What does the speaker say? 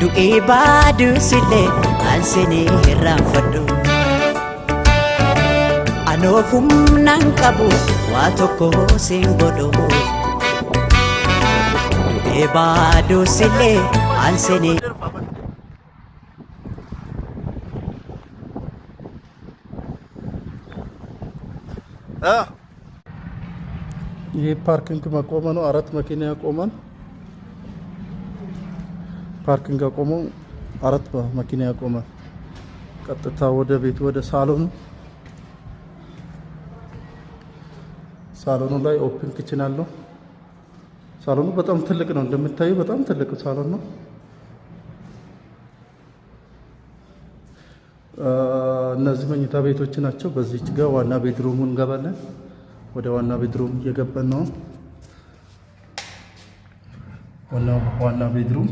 du'ee baaduu sillee anseenee irraanfadhu anoo humnaan qabu waa tokko siin godhu du'ee baaduu sillee anseenee ይህ ፓርኪንግ መቆመ ነው። 4 መኪና ያቆማል። ፓርኪንግ አቆመው 4 መኪና ያቆማል። ቀጥታ ወደ ቤት ወደ ሳሎኑ ላይ ኦፕን ኪችን አለው። ሳሎኑ በጣም ትልቅ ነው። እንደምታዩ በጣም ትልቅ ሳሎን ነው። እነዚህ መኝታ ቤቶች ናቸው። በዚህች ጋር ዋና ቤድሩሙን እንገባለን። ወደ ዋና ቤድሩም እየገባን ነው። ዋና ቤድሩም